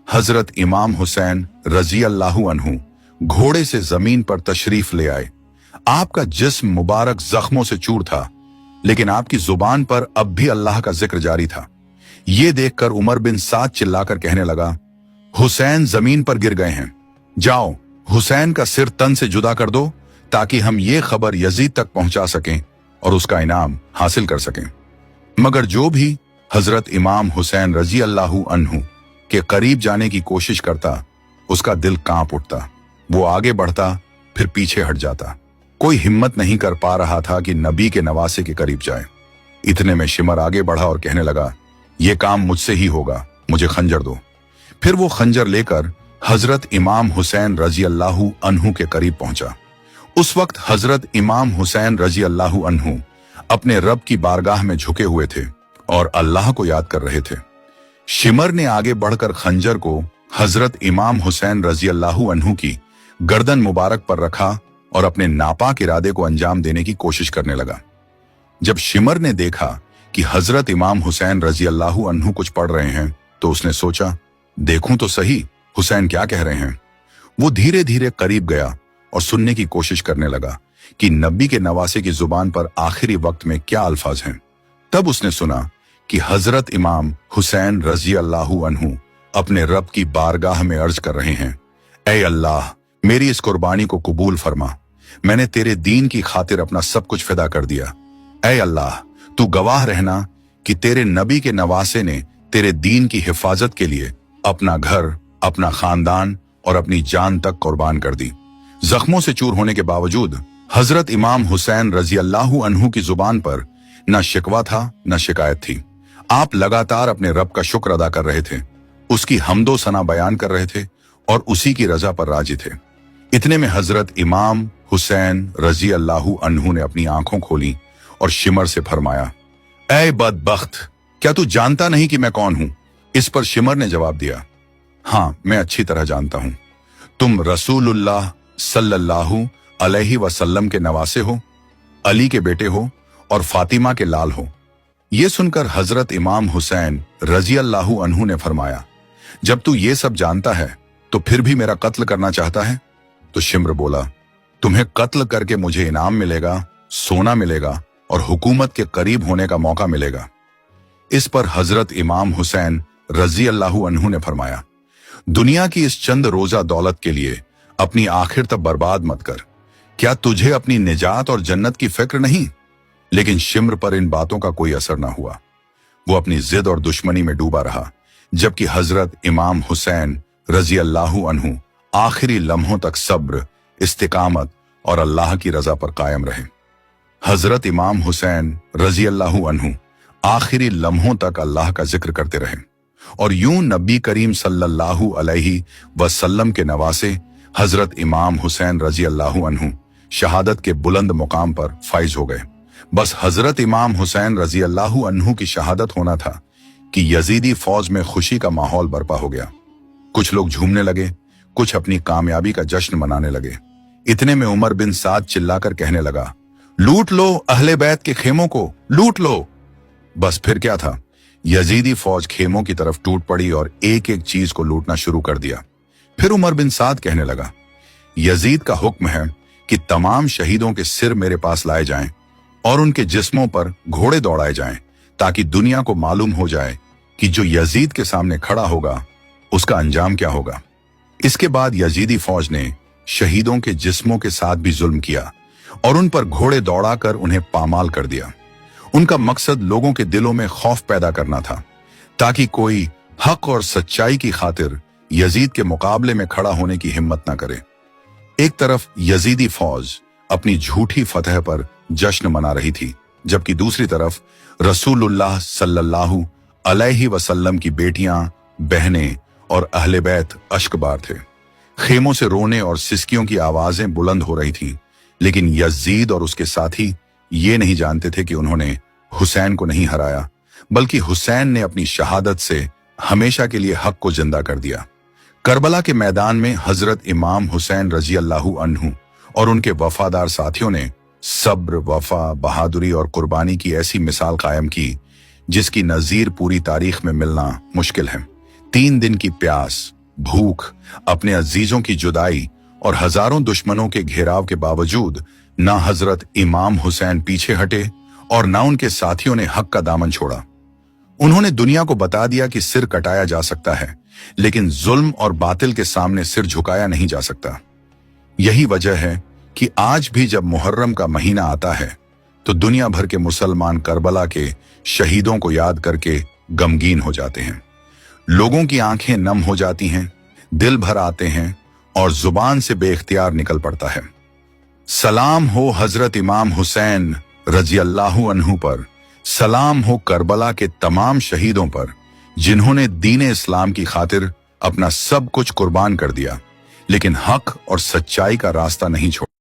हजरत इमाम हुसैन रजी अल्लाहु अन्हु घोड़े से जमीन पर तशरीफ ले आए। आपका जिस्म मुबारक जख्मों से चूर था, लेकिन आपकी जुबान पर अब भी अल्लाह का जिक्र जारी था। ये देखकर उमर बिन साद चिल्लाकर कहने लगा, हुसैन जमीन पर गिर गए हैं। जाओ, हुसैन का सिर तन से जुदा कर दो, ताकि हम ये खबर यजीद तक पहुंचा सकें और उसका इनाम हासिल कर सकें। मगर जो भी हजरत इमाम हुसैन रजी अल्लाहु अन्हु के करीब जाने की कोशिश करता, उसका दिल कांप उठता। वो आगे बढ़ता, फिर पीछे हट जाता। कोई हिम्मत नहीं कर पा रहा था कि नबी के नवासे के करीब जाए। इतने में शिमर आगे बढ़ा और कहने लगा, यह काम मुझसे ही होगा, मुझे खंजर दो। फिर वो खंजर लेकर हजरत इमाम हुसैन रजी अल्लाहु अन्हु के करीब पहुंचा। उस वक्त हजरत इमाम हुसैन रजी अल्लाहु अन्हु अपने रब की बारगाह में झुके हुए थे और अल्लाह को याद कर रहे थे। शिमर ने आगे बढ़कर खंजर को हजरत इमाम हुसैन रजी अल्लाहु अन्हु की गर्दन मुबारक पर रखा और अपने नापाक इरादे को अंजाम देने की कोशिश करने लगा। जब शिमर ने देखा कि हजरत इमाम हुसैन रजी अल्लाहु अन्हु कुछ पढ़ रहे हैं, तो उसने सोचा, देखूं तो सही हुसैन क्या कह रहे हैं। वो धीरे धीरे करीब गया और सुनने की कोशिश करने लगा कि नबी के नवासे की जुबान पर आखिरी वक्त में क्या अल्फाज हैं। तब उसने सुना कि हजरत इमाम हुसैन रजी अल्लाहु अन्हु अपने रब की बारगाह में अर्ज कर रहे हैं, ऐ अल्लाह, मेरी इस कुर्बानी को कबूल फरमा। मैंने तेरे दीन की खातिर अपना सब कुछ फिदा कर दिया। ऐ अल्लाह, तू गवाह रहना कि तेरे नबी के नवासे ने तेरे दीन की हिफाजत के लिए अपना घर, अपना खानदान और अपनी जान तक कुर्बान कर दी। जख्मों से चूर होने के बावजूद हजरत इमाम हुसैन रजी अल्लाहु अन्हु की जुबान पर न शिकवा था, न शिकायत थी। आप लगातार अपने रब का शुक्र अदा कर रहे थे, उसकी हमदो सना बयान कर रहे थे और उसी की रजा पर राजी थे। इतने में हजरत इमाम हुसैन रजी अल्लाहु अन्हु ने अपनी आंखों खोली और शिमर से फरमाया, ऐ बदबख्त, क्या तू जानता नहीं कि मैं कौन हूं? इस पर शिमर ने जवाब दिया, हां, मैं अच्छी तरह जानता हूं। तुम रसूलुल्लाह सल्लल्लाहु अलैहि वसल्लम के नवासे हो, अली के बेटे हो और फातिमा के लाल हो। यह सुनकर हजरत इमाम हुसैन रजी अल्लाहु अन्हु ने फरमाया, जब तू ये सब जानता है तो फिर भी मेरा कत्ल करना चाहता है? तो शिम्र बोला, तुम्हें कत्ल करके मुझे इनाम मिलेगा, सोना मिलेगा और हुकूमत के करीब होने का मौका मिलेगा। इस पर हजरत इमाम हुसैन रजी अल्लाहु अन्हु ने फरमाया, दुनिया की इस चंद रोजा दौलत के लिए अपनी आखिर तक बर्बाद मत कर। क्या तुझे अपनी निजात और जन्नत की फिक्र नहीं? लेकिन शिम्र पर इन बातों का कोई असर ना हुआ। वो अपनी जिद और दुश्मनी में डूबा रहा, जबकि हजरत इमाम हुसैन रजी अल्लाहु अन्हु आखिरी लम्हों तक सब्र, इस्तिकामत और अल्लाह की रजा पर कायम रहे। हजरत इमाम हुसैन रजी अल्लाहु अन्हु आखिरी लम्हों तक अल्लाह का जिक्र करते रहे और यूं नबी करीम सल्लल्लाहु अलैहि वसल्लम के नवासे हजरत इमाम हुसैन रजी अल्लाहु अन्हु शहादत के बुलंद मुकाम पर फाइज हो गए। बस हजरत इमाम हुसैन रजी अल्लाहु अन्हु की शहादत होना था कि यजीदी फौज में खुशी का माहौल बर्पा हो गया। कुछ लोग झूमने लगे, कुछ अपनी कामयाबी का जश्न मनाने लगे। इतने में उमर बिन साद चिल्लाकर कहने लगा, लूट लो अहले बैत के खेमों को, लूट लो। बस फिर क्या था, यजीदी फौज खेमों की तरफ टूट पड़ी और एक एक चीज को लूटना शुरू कर दिया। फिर उमर बिन साद कहने लगा, यजीद का हुक्म है कि तमाम शहीदों के सिर मेरे पास लाए जाएं और उनके जिस्मों पर घोड़े दौड़ाए जाएं, ताकि दुनिया को मालूम हो जाए कि जो यजीद के सामने खड़ा होगा उसका अंजाम क्या होगा। इसके बाद यजीदी फौज ने शहीदों के जिस्मों के साथ भी जुल्म किया और उन पर घोड़े दौड़ाकर उन्हें पामाल कर दिया। उनका मकसद लोगों के दिलों में खौफ पैदा करना था, ताकि कोई हक और सच्चाई की खातिर यजीद के मुकाबले में खड़ा होने की हिम्मत न करे। एक तरफ यजीदी फौज अपनी झूठी फतह पर जश्न मना रही थी, जबकि दूसरी तरफ रसूलुल्लाह सल्लल्लाहु अलैहि वसल्लम की बेटियां, बहनें और अहले बैत अश्कबार थे। खेमों से रोने और सिसकियों की आवाजें बुलंद हो रही थीं, लेकिन यजीद और उसके साथी ये नहीं जानते थे कि उन्होंने हुसैन को नहीं हराया, बल्कि हुसैन ने अपनी शहादत से हमेशा के लिए हक को जिंदा कर दिया। करबला के मैदान में हजरत इमाम हुसैन रजी अल्लाहु अन्हु और उनके वफादार साथियों ने सब्र, वफा, बहादुरी और कुर्बानी की ऐसी मिसाल कायम की जिसकी नजीर पूरी तारीख में मिलना मुश्किल है। 3 दिन की प्यास, भूख, अपने अजीजों की जुदाई और हजारों दुश्मनों के घेराव के बावजूद ना हजरत इमाम हुसैन पीछे हटे और ना उनके साथियों ने हक का दामन छोड़ा। उन्होंने दुनिया को बता दिया कि सिर कटाया जा सकता है, लेकिन जुल्म और बातिल के सामने सिर झुकाया नहीं जा सकता। यही वजह है कि आज भी जब मुहर्रम का महीना आता है तो दुनिया भर के मुसलमान करबला के शहीदों को याद करके गमगीन हो जाते हैं। लोगों की आंखें नम हो जाती हैं, दिल भर आते हैं और जुबान से बेख्तियार निकल पड़ता है, सलाम हो हजरत इमाम हुसैन रजी अल्लाहु अन्हु पर, सलाम हो करबला के तमाम शहीदों पर जिन्होंने दीन इस्लाम की खातिर अपना सब कुछ कुर्बान कर दिया, लेकिन हक और सच्चाई का रास्ता नहीं छोड़ा।